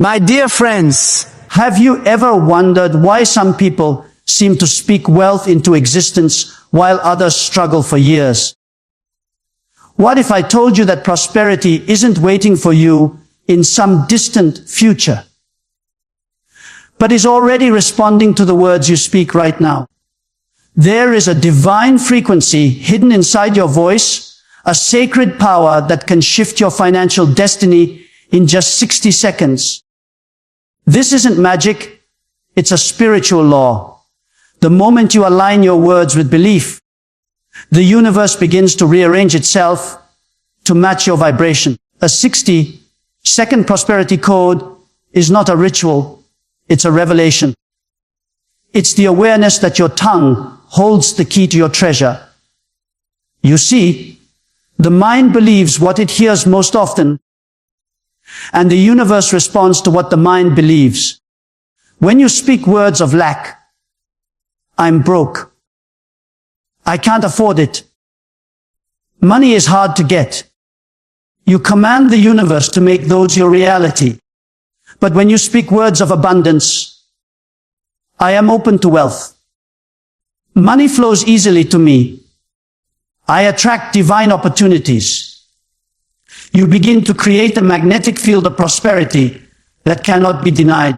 My dear friends, Have you ever wondered why some people seem to speak wealth into existence while others struggle for years? What if I told you that prosperity isn't waiting for you in some distant future, but is already responding to the words you speak right now? There is a divine frequency hidden inside your voice, a sacred power that can shift your financial destiny in just 60 seconds. This isn't magic, it's a spiritual law. The moment you align your words with belief, the universe begins to rearrange itself to match your vibration. A 60-second prosperity code is not a ritual, it's a revelation. It's the awareness that your tongue holds the key to your treasure. You see, the mind believes what it hears most often, and the universe responds to what the mind believes. When you speak words of lack, I'm broke, I can't afford it, money is hard to get, you command the universe to make those your reality. But when you speak words of abundance, I am open to wealth, money flows easily to me, I attract divine opportunities, you begin to create a magnetic field of prosperity that cannot be denied.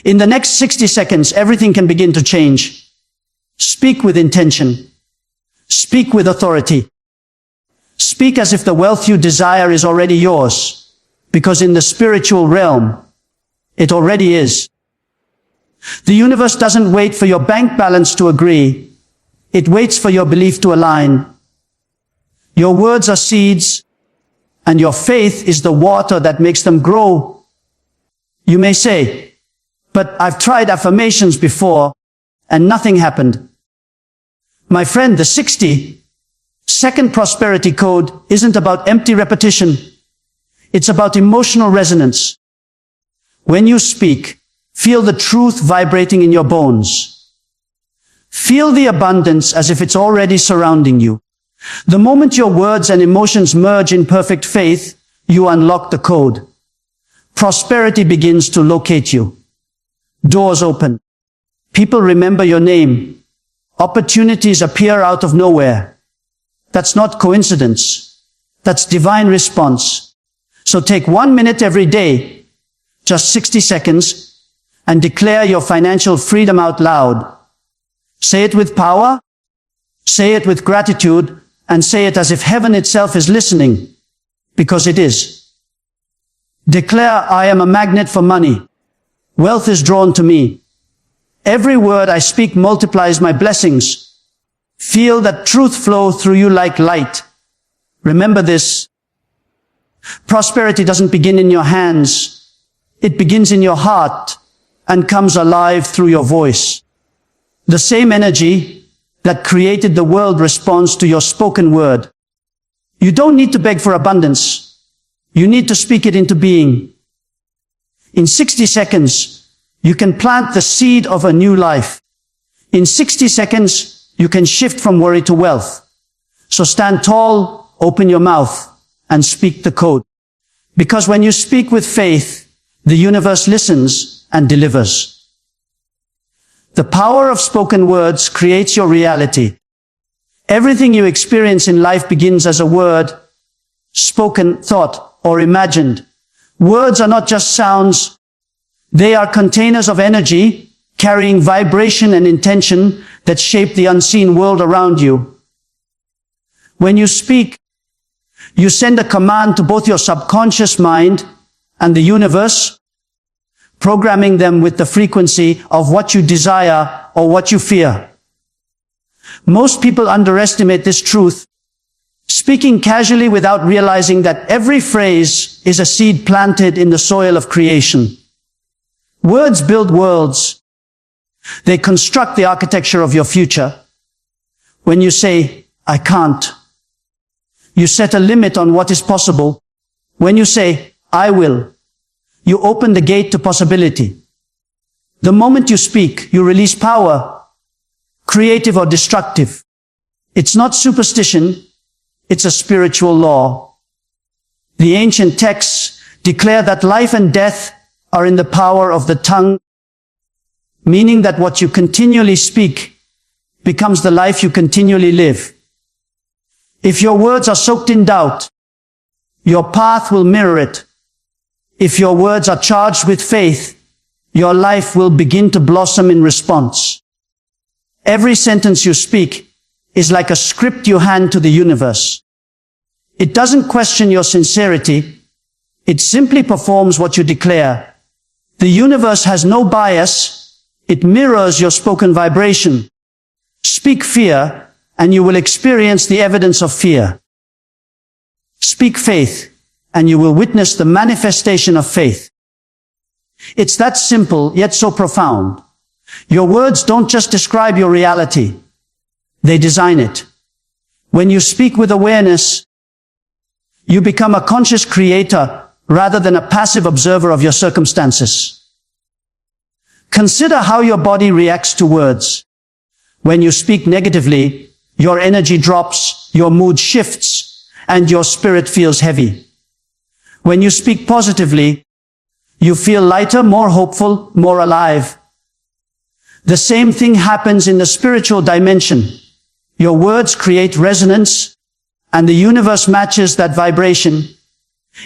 In the next 60 seconds, everything can begin to change. Speak with intention. Speak with authority. Speak as if the wealth you desire is already yours, because in the spiritual realm, it already is. The universe doesn't wait for your bank balance to agree. It waits for your belief to align. Your words are seeds, and your faith is the water that makes them grow. You may say, but I've tried affirmations before, and nothing happened. My friend, the 60-second prosperity code isn't about empty repetition. It's about emotional resonance. When you speak, feel the truth vibrating in your bones. Feel the abundance as if it's already surrounding you. The moment your words and emotions merge in perfect faith, you unlock the code. Prosperity begins to locate you. Doors open. People remember your name. Opportunities appear out of nowhere. That's not coincidence. That's divine response. So take 1 minute every day, just 60 seconds, and declare your financial freedom out loud. Say it with power, say it with gratitude, and say it as if heaven itself is listening, because it is. Declare, I am a magnet for money. Wealth is drawn to me. Every word I speak multiplies my blessings. Feel that truth flow through you like light. Remember this. Prosperity doesn't begin in your hands. It begins in your heart and comes alive through your voice. The same energy that created the world responds to your spoken word. You don't need to beg for abundance. You need to speak it into being. In 60 seconds, you can plant the seed of a new life. In 60 seconds, you can shift from worry to wealth. So stand tall, open your mouth, and speak the code. Because when you speak with faith, the universe listens and delivers. The power of spoken words creates your reality. Everything you experience in life begins as a word, spoken, thought, or imagined. Words are not just sounds. They are containers of energy, carrying vibration and intention that shape the unseen world around you. When you speak, you send a command to both your subconscious mind and the universe, programming them with the frequency of what you desire or what you fear. Most people underestimate this truth, speaking casually without realizing that every phrase is a seed planted in the soil of creation. Words build worlds. They construct the architecture of your future. When you say, I can't, you set a limit on what is possible. When you say, I will, you open the gate to possibility. The moment you speak, you release power, creative or destructive. It's not superstition, it's a spiritual law. The ancient texts declare that life and death are in the power of the tongue, meaning that what you continually speak becomes the life you continually live. If your words are soaked in doubt, your path will mirror it. If your words are charged with faith, your life will begin to blossom in response. Every sentence you speak is like a script you hand to the universe. It doesn't question your sincerity. It simply performs what you declare. The universe has no bias. It mirrors your spoken vibration. Speak fear, and you will experience the evidence of fear. Speak faith, and you will witness the manifestation of faith. It's that simple, yet so profound. Your words don't just describe your reality. They design it. When you speak with awareness, you become a conscious creator rather than a passive observer of your circumstances. Consider how your body reacts to words. When you speak negatively, your energy drops, your mood shifts, and your spirit feels heavy. When you speak positively, you feel lighter, more hopeful, more alive. The same thing happens in the spiritual dimension. Your words create resonance, and the universe matches that vibration.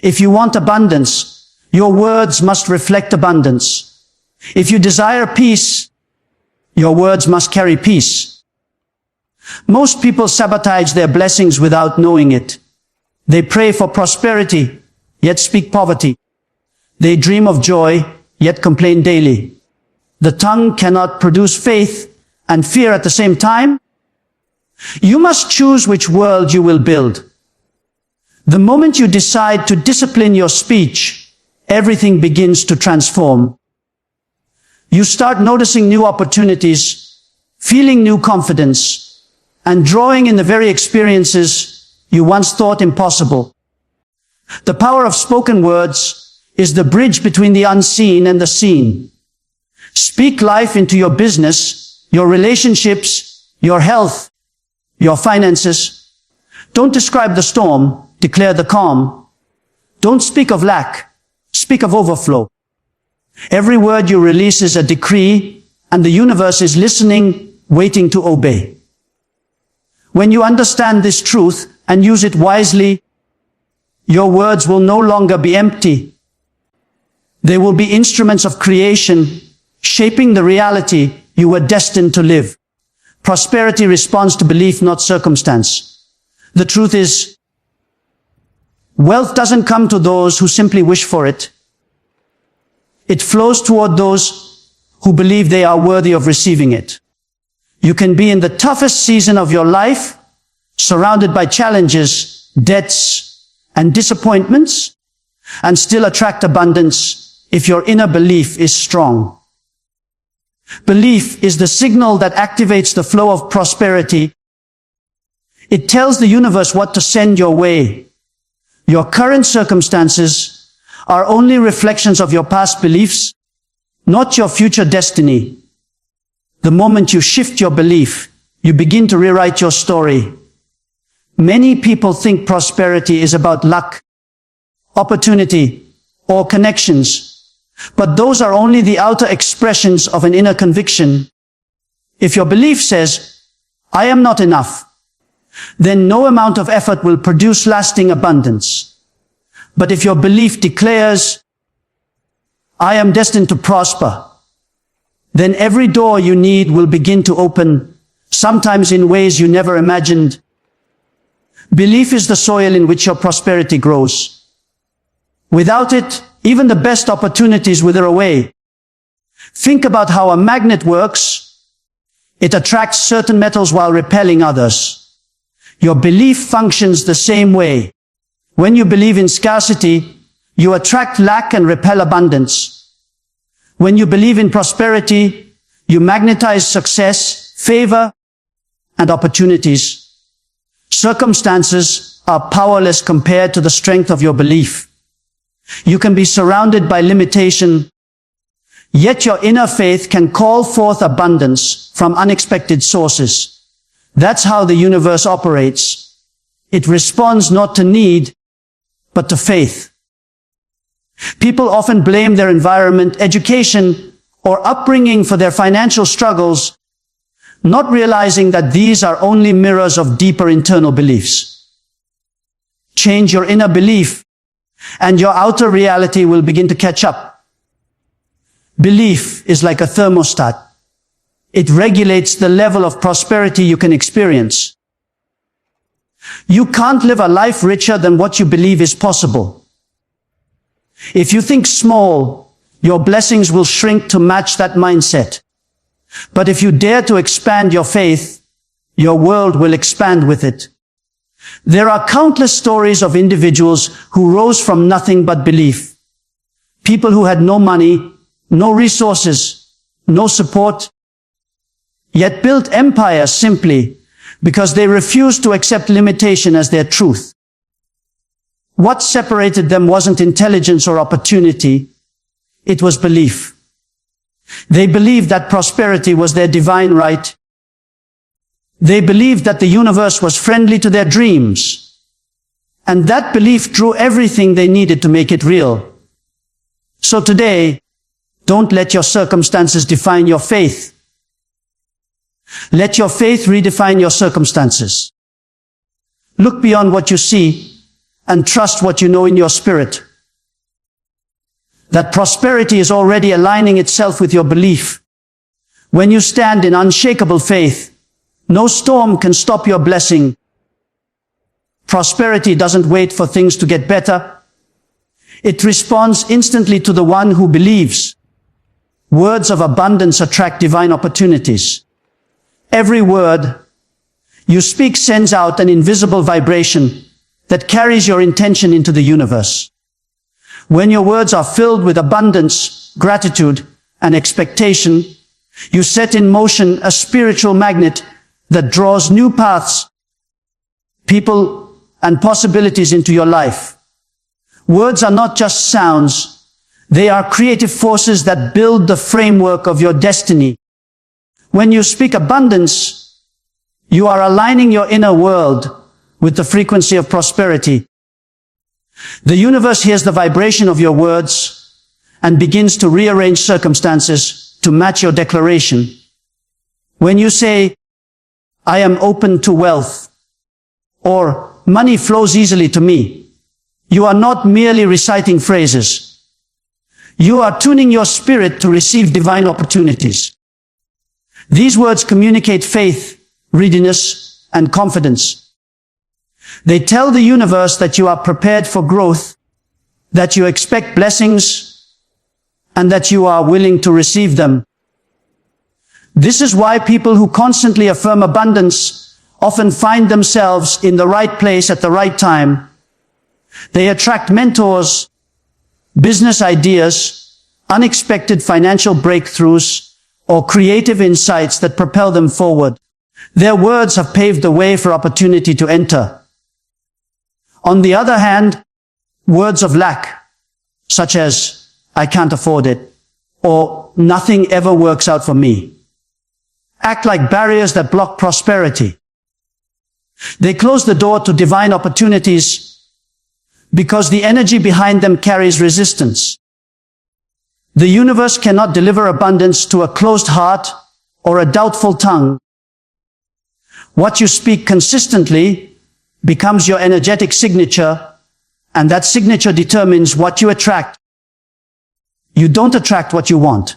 If you want abundance, your words must reflect abundance. If you desire peace, your words must carry peace. Most people sabotage their blessings without knowing it. They pray for prosperity, yet speak poverty. They dream of joy, yet complain daily. The tongue cannot produce faith and fear at the same time. You must choose which world you will build. The moment you decide to discipline your speech, everything begins to transform. You start noticing new opportunities, feeling new confidence, and drawing in the very experiences you once thought impossible. The power of spoken words is the bridge between the unseen and the seen. Speak life into your business, your relationships, your health, your finances. Don't describe the storm, declare the calm. Don't speak of lack, speak of overflow. Every word you release is a decree, and the universe is listening, waiting to obey. When you understand this truth and use it wisely, your words will no longer be empty. They will be instruments of creation, shaping the reality you were destined to live. Prosperity responds to belief, not circumstance. The truth is, wealth doesn't come to those who simply wish for it. It flows toward those who believe they are worthy of receiving it. You can be in the toughest season of your life, surrounded by challenges, debts, and disappointments, and still attract abundance if your inner belief is strong. Belief is the signal that activates the flow of prosperity. It tells the universe what to send your way. Your current circumstances are only reflections of your past beliefs, not your future destiny. The moment you shift your belief, you begin to rewrite your story. Many people think prosperity is about luck, opportunity, or connections. But those are only the outer expressions of an inner conviction. If your belief says, I am not enough, then no amount of effort will produce lasting abundance. But if your belief declares, I am destined to prosper, then every door you need will begin to open, sometimes in ways you never imagined. Belief is the soil in which your prosperity grows. Without it, even the best opportunities wither away. Think about how a magnet works. It attracts certain metals while repelling others. Your belief functions the same way. When you believe in scarcity, you attract lack and repel abundance. When you believe in prosperity, you magnetize success, favor, and opportunities. Circumstances are powerless compared to the strength of your belief. You can be surrounded by limitation, yet your inner faith can call forth abundance from unexpected sources. That's how the universe operates. It responds not to need, but to faith. People often blame their environment, education, or upbringing for their financial struggles, not realizing that these are only mirrors of deeper internal beliefs. Change your inner belief, and your outer reality will begin to catch up. Belief is like a thermostat. It regulates the level of prosperity you can experience. You can't live a life richer than what you believe is possible. If you think small, your blessings will shrink to match that mindset. But if you dare to expand your faith, your world will expand with it. There are countless stories of individuals who rose from nothing but belief. People who had no money, no resources, no support, yet built empires simply because they refused to accept limitation as their truth. What separated them wasn't intelligence or opportunity, it was belief. They believed that prosperity was their divine right. They believed that the universe was friendly to their dreams. And that belief drew everything they needed to make it real. So today, don't let your circumstances define your faith. Let your faith redefine your circumstances. Look beyond what you see and trust what you know in your spirit. That prosperity is already aligning itself with your belief. When you stand in unshakable faith, no storm can stop your blessing. Prosperity doesn't wait for things to get better. It responds instantly to the one who believes. Words of abundance attract divine opportunities. Every word you speak sends out an invisible vibration that carries your intention into the universe. When your words are filled with abundance, gratitude, and expectation, you set in motion a spiritual magnet that draws new paths, people, and possibilities into your life. Words are not just sounds. They are creative forces that build the framework of your destiny. When you speak abundance, you are aligning your inner world with the frequency of prosperity. The universe hears the vibration of your words and begins to rearrange circumstances to match your declaration. When you say, I am open to wealth, or money flows easily to me, you are not merely reciting phrases. You are tuning your spirit to receive divine opportunities. These words communicate faith, readiness, and confidence. They tell the universe that you are prepared for growth, that you expect blessings, and that you are willing to receive them. This is why people who constantly affirm abundance often find themselves in the right place at the right time. They attract mentors, business ideas, unexpected financial breakthroughs, or creative insights that propel them forward. Their words have paved the way for opportunity to enter. On the other hand, words of lack, such as, I can't afford it, or nothing ever works out for me, act like barriers that block prosperity. They close the door to divine opportunities because the energy behind them carries resistance. The universe cannot deliver abundance to a closed heart or a doubtful tongue. What you speak consistently becomes your energetic signature, and that signature determines what you attract. You don't attract what you want.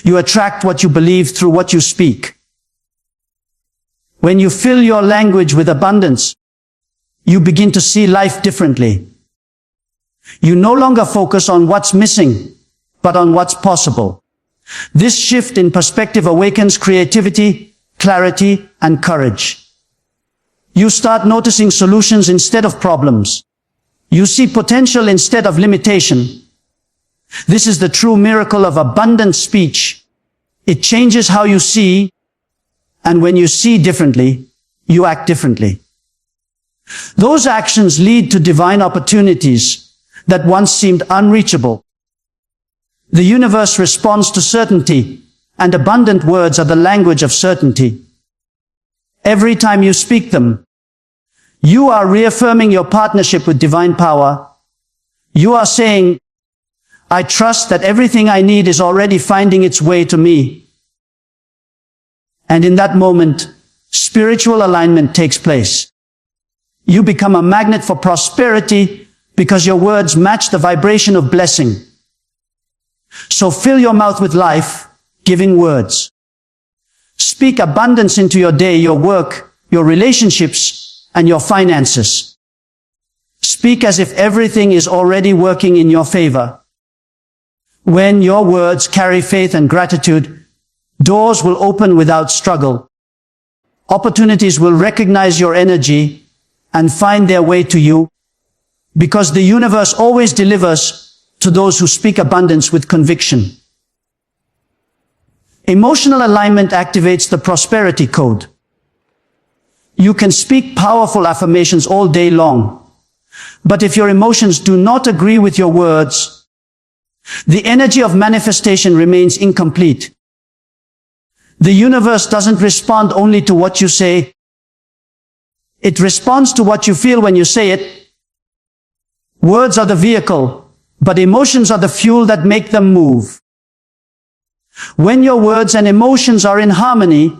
You attract what you believe through what you speak. When you fill your language with abundance, you begin to see life differently. You no longer focus on what's missing, but on what's possible. This shift in perspective awakens creativity, clarity, and courage. You start noticing solutions instead of problems. You see potential instead of limitation. This is the true miracle of abundant speech. It changes how you see, and when you see differently, you act differently. Those actions lead to divine opportunities that once seemed unreachable. The universe responds to certainty, and abundant words are the language of certainty. Every time you speak them, you are reaffirming your partnership with divine power. You are saying, I trust that everything I need is already finding its way to me. And in that moment, spiritual alignment takes place. You become a magnet for prosperity because your words match the vibration of blessing. So fill your mouth with life, giving words. Speak abundance into your day, your work, your relationships, and your finances. Speak as if everything is already working in your favor. When your words carry faith and gratitude, doors will open without struggle. Opportunities will recognize your energy and find their way to you, because the universe always delivers to those who speak abundance with conviction. Emotional alignment activates the prosperity code. You can speak powerful affirmations all day long, but if your emotions do not agree with your words, the energy of manifestation remains incomplete. The universe doesn't respond only to what you say. It responds to what you feel when you say it. Words are the vehicle, but emotions are the fuel that make them move. When your words and emotions are in harmony,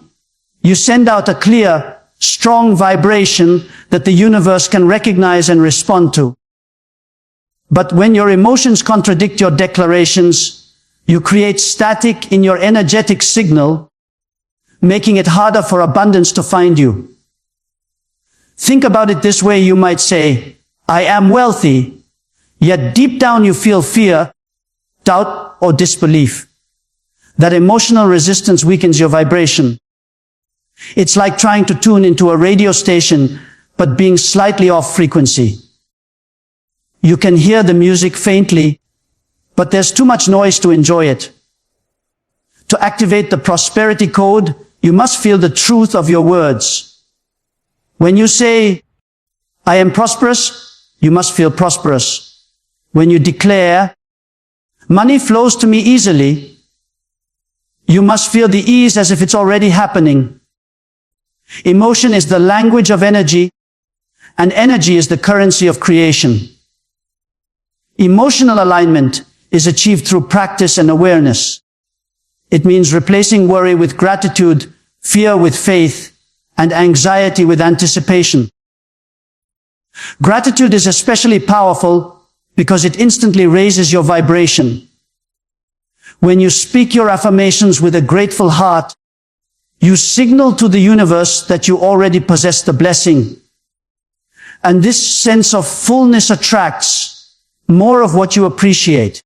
you send out a clear, strong vibration that the universe can recognize and respond to. But when your emotions contradict your declarations, you create static in your energetic signal, making it harder for abundance to find you. Think about it this way. You might say, I am wealthy, yet deep down you feel fear, doubt, or disbelief. That emotional resistance weakens your vibration. It's like trying to tune into a radio station, but being slightly off frequency. You can hear the music faintly, but there's too much noise to enjoy it. To activate the prosperity code, you must feel the truth of your words. When you say, I am prosperous, you must feel prosperous. When you declare, money flows to me easily, you must feel the ease as if it's already happening. Emotion is the language of energy, and energy is the currency of creation. Emotional alignment is achieved through practice and awareness. It means replacing worry with gratitude, fear with faith, and anxiety with anticipation. Gratitude is especially powerful because it instantly raises your vibration. When you speak your affirmations with a grateful heart, you signal to the universe that you already possess the blessing. And this sense of fullness attracts more of what you appreciate.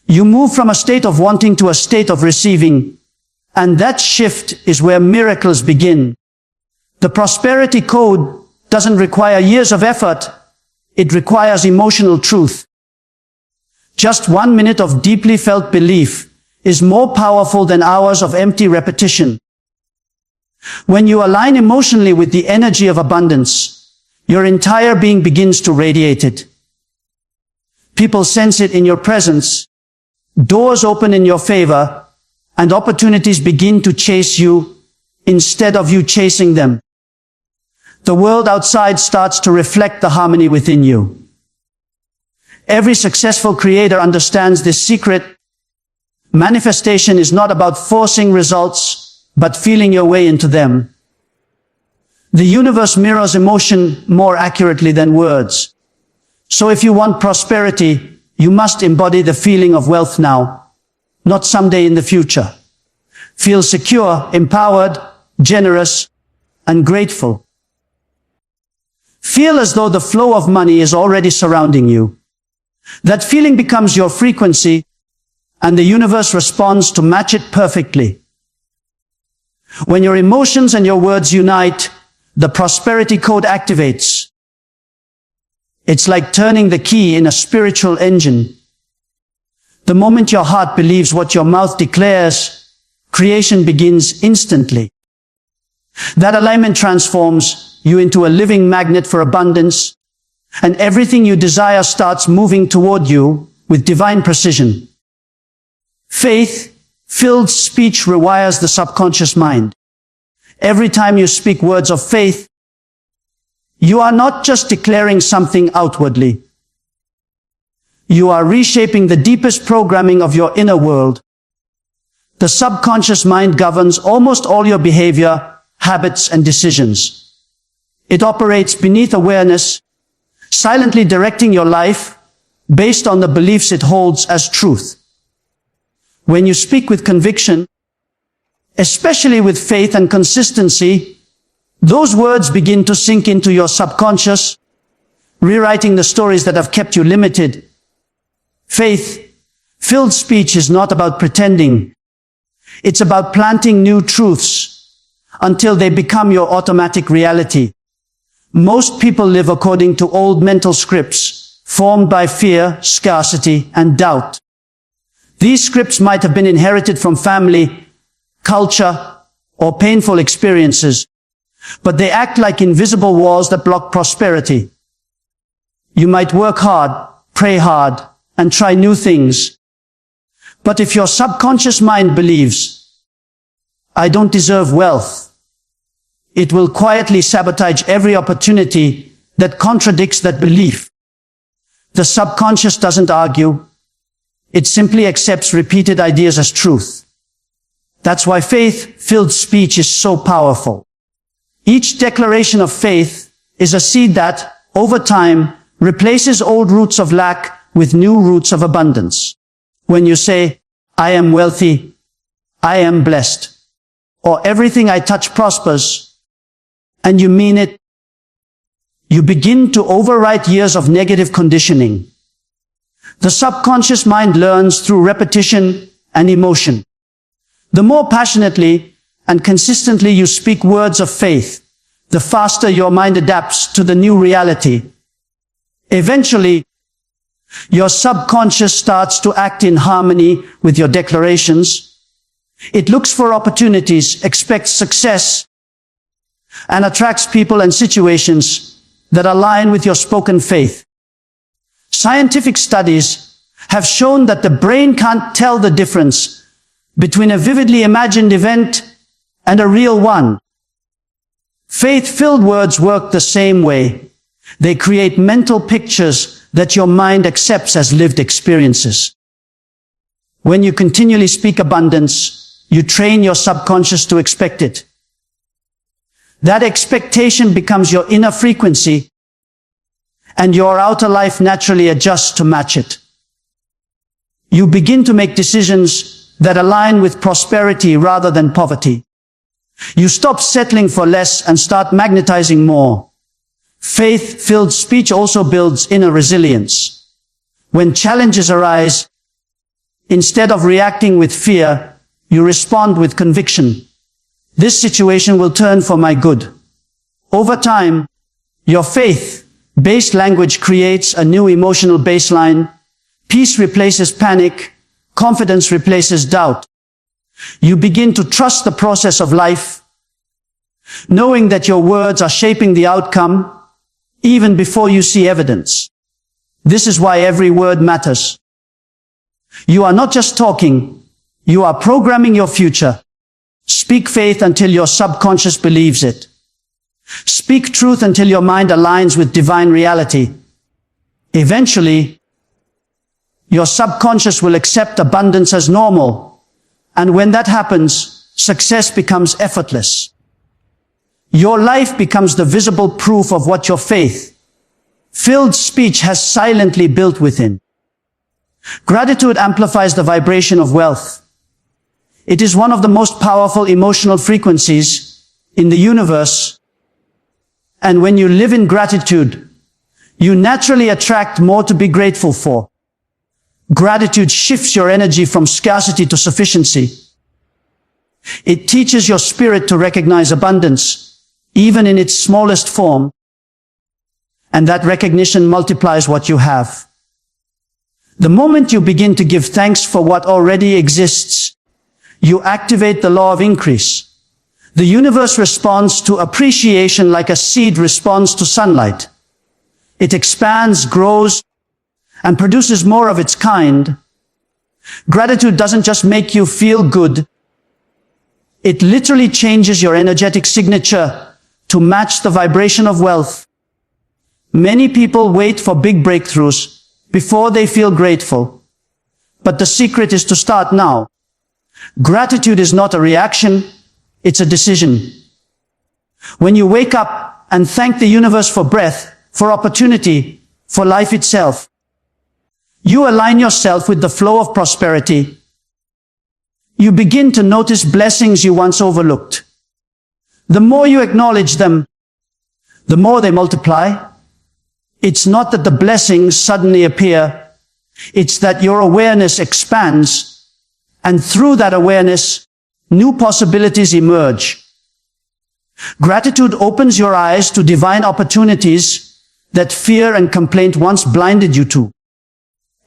You move from a state of wanting to a state of receiving, and that shift is where miracles begin. The prosperity code doesn't require years of effort. It requires emotional truth. Just 1 minute of deeply felt belief is more powerful than hours of empty repetition. When you align emotionally with the energy of abundance, your entire being begins to radiate it. People sense it in your presence, doors open in your favor, and opportunities begin to chase you instead of you chasing them. The world outside starts to reflect the harmony within you. Every successful creator understands this secret. Manifestation is not about forcing results, but feeling your way into them. The universe mirrors emotion more accurately than words. So if you want prosperity, you must embody the feeling of wealth now, not someday in the future. Feel secure, empowered, generous, and grateful. Feel as though the flow of money is already surrounding you. That feeling becomes your frequency, and the universe responds to match it perfectly. When your emotions and your words unite, the prosperity code activates. It's like turning the key in a spiritual engine. The moment your heart believes what your mouth declares, creation begins instantly. That alignment transforms you into a living magnet for abundance, and everything you desire starts moving toward you with divine precision. Faith-filled speech rewires the subconscious mind. Every time you speak words of faith, you are not just declaring something outwardly. You are reshaping the deepest programming of your inner world. The subconscious mind governs almost all your behavior, habits, and decisions. It operates beneath awareness, silently directing your life based on the beliefs it holds as truth. When you speak with conviction, especially with faith and consistency, those words begin to sink into your subconscious, rewriting the stories that have kept you limited. Faith-filled speech is not about pretending. It's about planting new truths until they become your automatic reality. Most people live according to old mental scripts, formed by fear, scarcity, and doubt. These scripts might have been inherited from family, culture, or painful experiences, but they act like invisible walls that block prosperity. You might work hard, pray hard, and try new things. But if your subconscious mind believes, I don't deserve wealth, it will quietly sabotage every opportunity that contradicts that belief. The subconscious doesn't argue. It simply accepts repeated ideas as truth. That's why faith-filled speech is so powerful. Each declaration of faith is a seed that, over time, replaces old roots of lack with new roots of abundance. When you say, I am wealthy, I am blessed, or everything I touch prospers, and you mean it, you begin to overwrite years of negative conditioning. The subconscious mind learns through repetition and emotion. The more passionately and consistently you speak words of faith, the faster your mind adapts to the new reality. Eventually, your subconscious starts to act in harmony with your declarations. It looks for opportunities, expects success, and attracts people and situations that align with your spoken faith. Scientific studies have shown that the brain can't tell the difference between a vividly imagined event and a real one. Faith-filled words work the same way. They create mental pictures that your mind accepts as lived experiences. When you continually speak abundance, you train your subconscious to expect it. That expectation becomes your inner frequency, and your outer life naturally adjusts to match it. You begin to make decisions that align with prosperity rather than poverty. You stop settling for less and start magnetizing more. Faith-filled speech also builds inner resilience. When challenges arise, instead of reacting with fear, you respond with conviction. This situation will turn for my good. Over time, your faith-based language creates a new emotional baseline. Peace replaces panic. Confidence replaces doubt. You begin to trust the process of life, knowing that your words are shaping the outcome even before you see evidence. This is why every word matters. You are not just talking, you are programming your future. Speak faith until your subconscious believes it. Speak truth until your mind aligns with divine reality. Eventually, your subconscious will accept abundance as normal, and when that happens, success becomes effortless. Your life becomes the visible proof of what your faith-filled speech has silently built within. Gratitude amplifies the vibration of wealth. It is one of the most powerful emotional frequencies in the universe. And when you live in gratitude, you naturally attract more to be grateful for. Gratitude shifts your energy from scarcity to sufficiency. It teaches your spirit to recognize abundance, even in its smallest form, and that recognition multiplies what you have. The moment you begin to give thanks for what already exists, you activate the law of increase. The universe responds to appreciation like a seed responds to sunlight. It expands, grows, and produces more of its kind. Gratitude doesn't just make you feel good. It literally changes your energetic signature to match the vibration of wealth. Many people wait for big breakthroughs, before they feel grateful. But the secret is to start now. Gratitude is not a reaction, it's a decision. When you wake up and thank the universe for breath, for opportunity, for life itself, you align yourself with the flow of prosperity. You begin to notice blessings you once overlooked. The more you acknowledge them, the more they multiply. It's not that the blessings suddenly appear, it's that your awareness expands, and through that awareness, new possibilities emerge. Gratitude opens your eyes to divine opportunities that fear and complaint once blinded you to.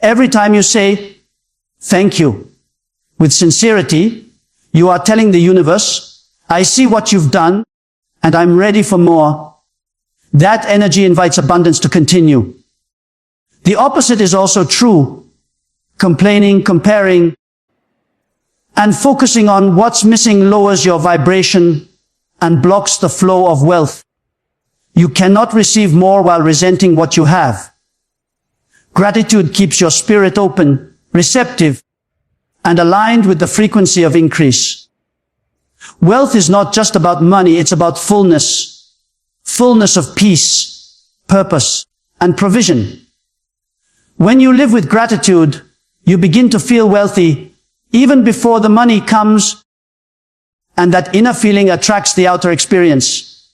Every time you say, thank you, with sincerity, you are telling the universe, I see what you've done, and I'm ready for more. That energy invites abundance to continue. The opposite is also true. Complaining, comparing, and focusing on what's missing lowers your vibration and blocks the flow of wealth. You cannot receive more while resenting what you have. Gratitude keeps your spirit open, receptive, and aligned with the frequency of increase. Wealth is not just about money, it's about fullness. Fullness of peace, purpose, and provision. When you live with gratitude, you begin to feel wealthy even before the money comes, and that inner feeling attracts the outer experience.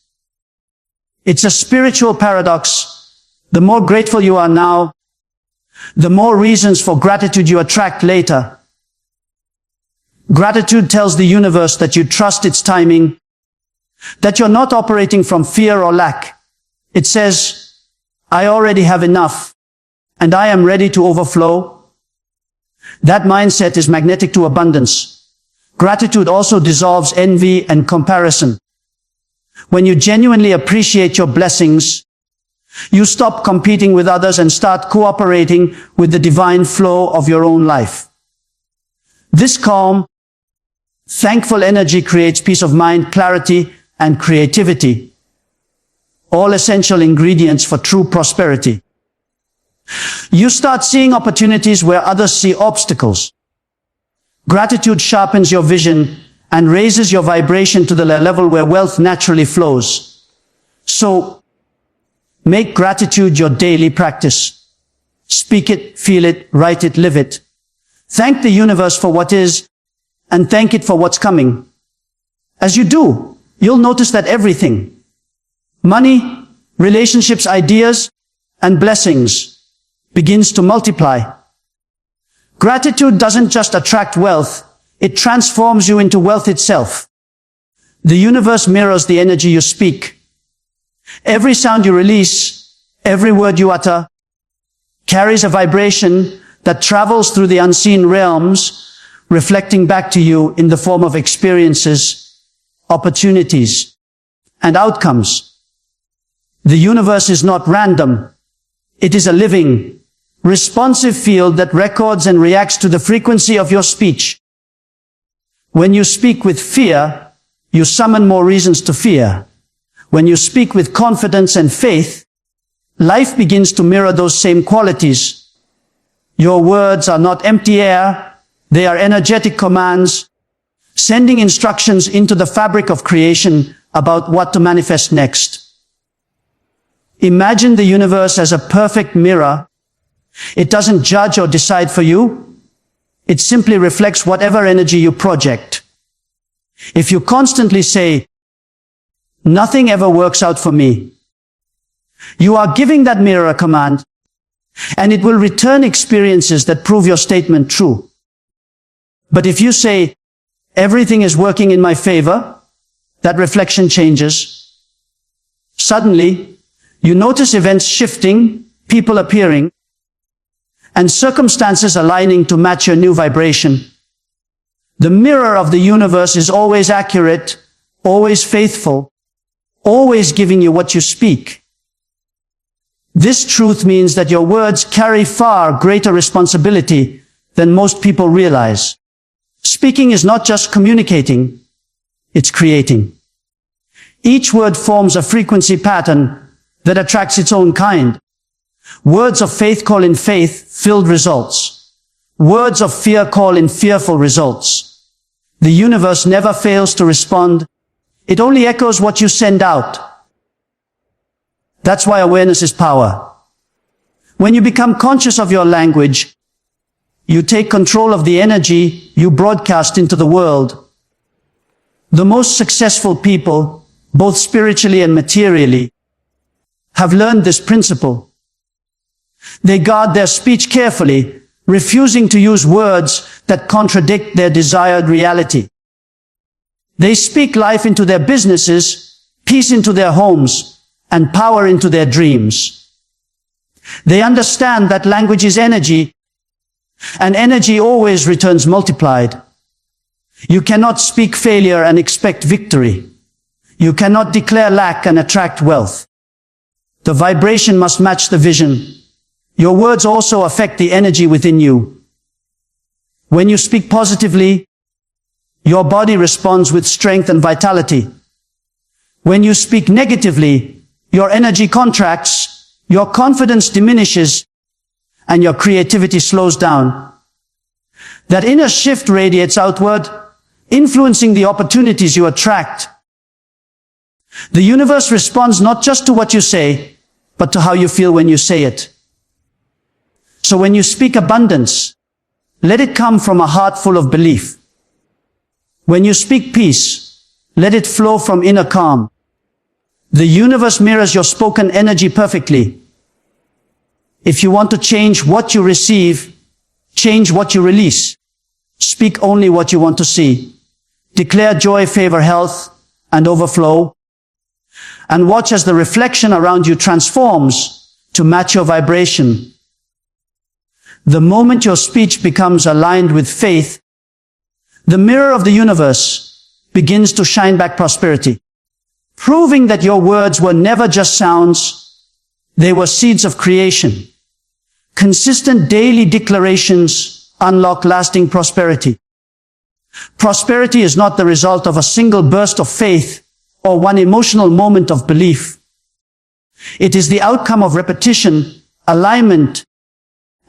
It's a spiritual paradox. The more grateful you are now, the more reasons for gratitude you attract later. Gratitude tells the universe that you trust its timing, that you're not operating from fear or lack. It says, I already have enough, and I am ready to overflow. That mindset is magnetic to abundance. Gratitude also dissolves envy and comparison. When you genuinely appreciate your blessings, you stop competing with others and start cooperating with the divine flow of your own life. This calm, thankful energy creates peace of mind, clarity, and creativity, all essential ingredients for true prosperity. You start seeing opportunities where others see obstacles. Gratitude sharpens your vision and raises your vibration to the level where wealth naturally flows. So, make gratitude your daily practice. Speak it, feel it, write it, live it. Thank the universe for what is, and thank it for what's coming. As you do, you'll notice that everything, money, relationships, ideas, and blessings, begins to multiply. Gratitude doesn't just attract wealth, it transforms you into wealth itself. The universe mirrors the energy you speak. Every sound you release, every word you utter, carries a vibration that travels through the unseen realms, reflecting back to you in the form of experiences, opportunities, and outcomes. The universe is not random. It is a living, responsive field that records and reacts to the frequency of your speech. When you speak with fear, you summon more reasons to fear. When you speak with confidence and faith, life begins to mirror those same qualities. Your words are not empty air, they are energetic commands, sending instructions into the fabric of creation about what to manifest next. Imagine the universe as a perfect mirror. It doesn't judge or decide for you. It simply reflects whatever energy you project. If you constantly say, nothing ever works out for me, you are giving that mirror a command, and it will return experiences that prove your statement true. But if you say, everything is working in my favor, that reflection changes. Suddenly, you notice events shifting, people appearing, and circumstances aligning to match your new vibration. The mirror of the universe is always accurate, always faithful, always giving you what you speak. This truth means that your words carry far greater responsibility than most people realize. Speaking is not just communicating, it's creating. Each word forms a frequency pattern that attracts its own kind. Words of faith call in faith-filled results. Words of fear call in fearful results. The universe never fails to respond. It only echoes what you send out. That's why awareness is power. When you become conscious of your language, you take control of the energy you broadcast into the world. The most successful people, both spiritually and materially, have learned this principle. They guard their speech carefully, refusing to use words that contradict their desired reality. They speak life into their businesses, peace into their homes, and power into their dreams. They understand that language is energy, and energy always returns multiplied. You cannot speak failure and expect victory. You cannot declare lack and attract wealth. The vibration must match the vision. Your words also affect the energy within you. When you speak positively, your body responds with strength and vitality. When you speak negatively, your energy contracts, your confidence diminishes, and your creativity slows down. That inner shift radiates outward, influencing the opportunities you attract. The universe responds not just to what you say, but to how you feel when you say it. So when you speak abundance, let it come from a heart full of belief. When you speak peace, let it flow from inner calm. The universe mirrors your spoken energy perfectly. If you want to change what you receive, change what you release. Speak only what you want to see. Declare joy, favor, health, and overflow. And watch as the reflection around you transforms to match your vibration. The moment your speech becomes aligned with faith, the mirror of the universe begins to shine back prosperity, proving that your words were never just sounds, they were seeds of creation. Consistent daily declarations unlock lasting prosperity. Prosperity is not the result of a single burst of faith or one emotional moment of belief. It is the outcome of repetition, alignment,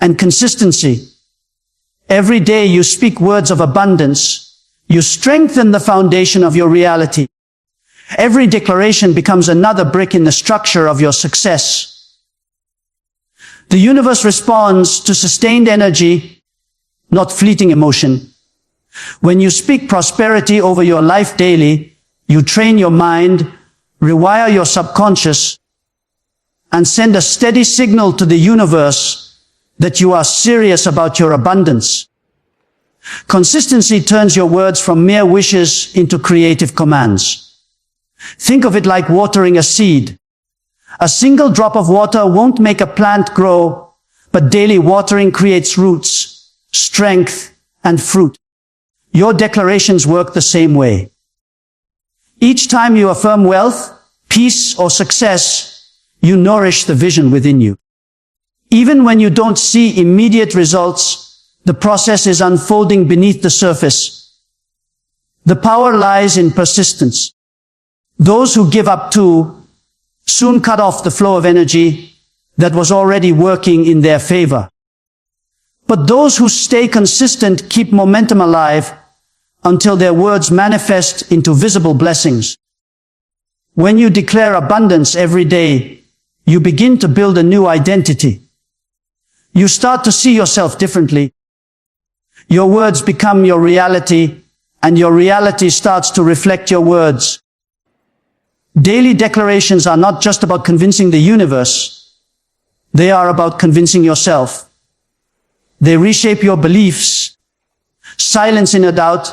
and consistency. Every day you speak words of abundance, you strengthen the foundation of your reality. Every declaration becomes another brick in the structure of your success. The universe responds to sustained energy, not fleeting emotion. When you speak prosperity over your life daily, you train your mind, rewire your subconscious, and send a steady signal to the universe that you are serious about your abundance. Consistency turns your words from mere wishes into creative commands. Think of it like watering a seed. A single drop of water won't make a plant grow, but daily watering creates roots, strength, and fruit. Your declarations work the same way. Each time you affirm wealth, peace, or success, you nourish the vision within you. Even when you don't see immediate results, the process is unfolding beneath the surface. The power lies in persistence. Those who give up too soon cut off the flow of energy that was already working in their favor. But those who stay consistent keep momentum alive until their words manifest into visible blessings. When you declare abundance every day, you begin to build a new identity. You start to see yourself differently. Your words become your reality, and your reality starts to reflect your words. Daily declarations are not just about convincing the universe. They are about convincing yourself. They reshape your beliefs, silence inner doubt,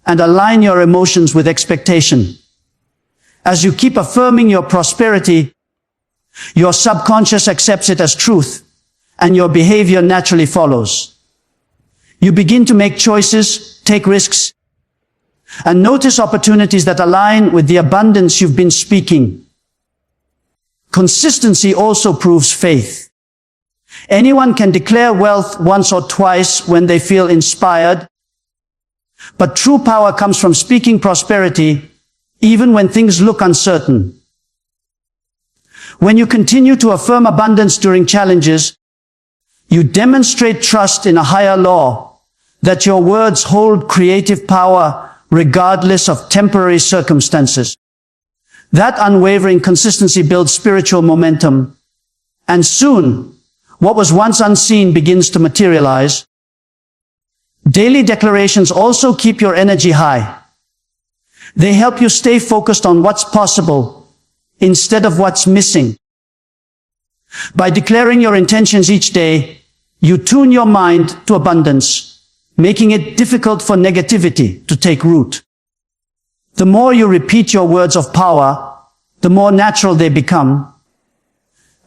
and align your emotions with expectation. As you keep affirming your prosperity, your subconscious accepts it as truth, and your behavior naturally follows. You begin to make choices, take risks, and notice opportunities that align with the abundance you've been speaking. Consistency also proves faith. Anyone can declare wealth once or twice when they feel inspired, but true power comes from speaking prosperity even when things look uncertain. When you continue to affirm abundance during challenges, you demonstrate trust in a higher law, that your words hold creative power regardless of temporary circumstances. That unwavering consistency builds spiritual momentum, and soon, what was once unseen begins to materialize. Daily declarations also keep your energy high. They help you stay focused on what's possible instead of what's missing. By declaring your intentions each day, you tune your mind to abundance, making it difficult for negativity to take root. The more you repeat your words of power, the more natural they become.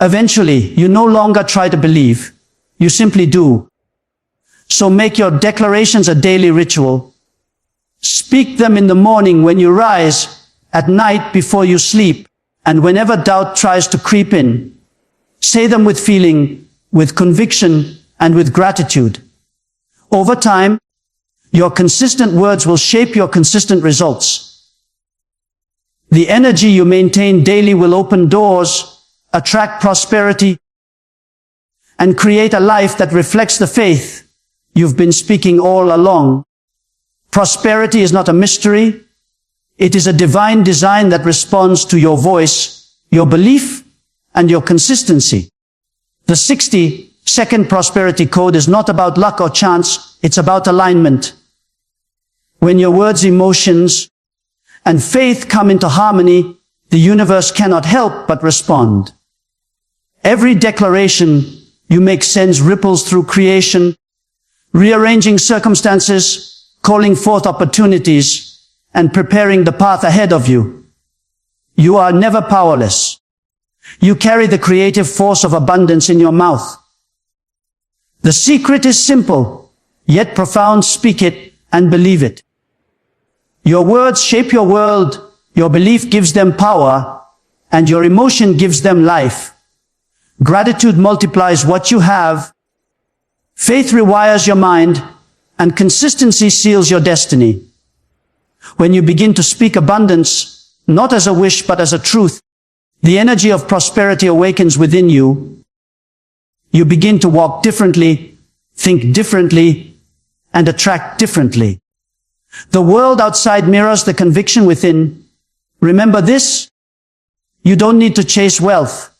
Eventually, you no longer try to believe, you simply do. So make your declarations a daily ritual. Speak them in the morning when you rise, at night before you sleep, and whenever doubt tries to creep in. Say them with feeling, with conviction, and with gratitude. Over time, your consistent words will shape your consistent results. The energy you maintain daily will open doors, attract prosperity, and create a life that reflects the faith you've been speaking all along. Prosperity is not a mystery. It is a divine design that responds to your voice, your belief, and your consistency. The 60-second prosperity code is not about luck or chance. It's about alignment. When your words, emotions, and faith come into harmony, the universe cannot help but respond. Every declaration you make sends ripples through creation, rearranging circumstances, calling forth opportunities, and preparing the path ahead of you. You are never powerless. You carry the creative force of abundance in your mouth. The secret is simple, yet profound. Speak it and believe it. Your words shape your world, your belief gives them power, and your emotion gives them life. Gratitude multiplies what you have, faith rewires your mind, and consistency seals your destiny. When you begin to speak abundance, not as a wish but as a truth, the energy of prosperity awakens within you. You begin to walk differently, think differently, and attract differently. The world outside mirrors the conviction within. Remember this: you don't need to chase wealth.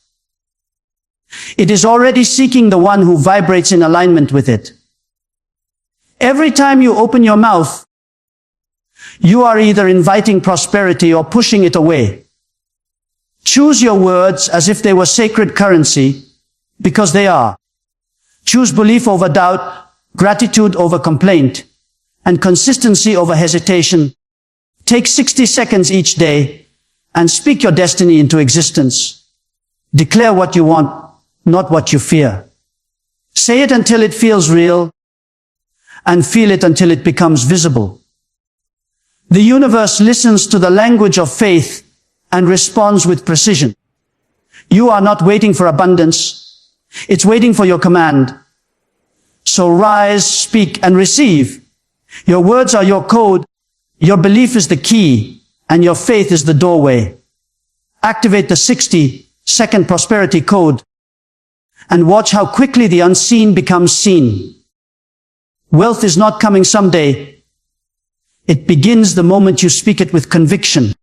It is already seeking the one who vibrates in alignment with it. Every time you open your mouth, you are either inviting prosperity or pushing it away. Choose your words as if they were sacred currency, because they are. Choose belief over doubt, gratitude over complaint, and consistency over hesitation. Take 60 seconds each day and speak your destiny into existence. Declare what you want, not what you fear. Say it until it feels real, and feel it until it becomes visible. The universe listens to the language of faith and responds with precision. You are not waiting for abundance. It's waiting for your command. So rise, speak, and receive. Your words are your code. Your belief is the key, and your faith is the doorway. Activate the 60-second prosperity code and watch how quickly the unseen becomes seen. Wealth is not coming someday. It begins the moment you speak it with conviction.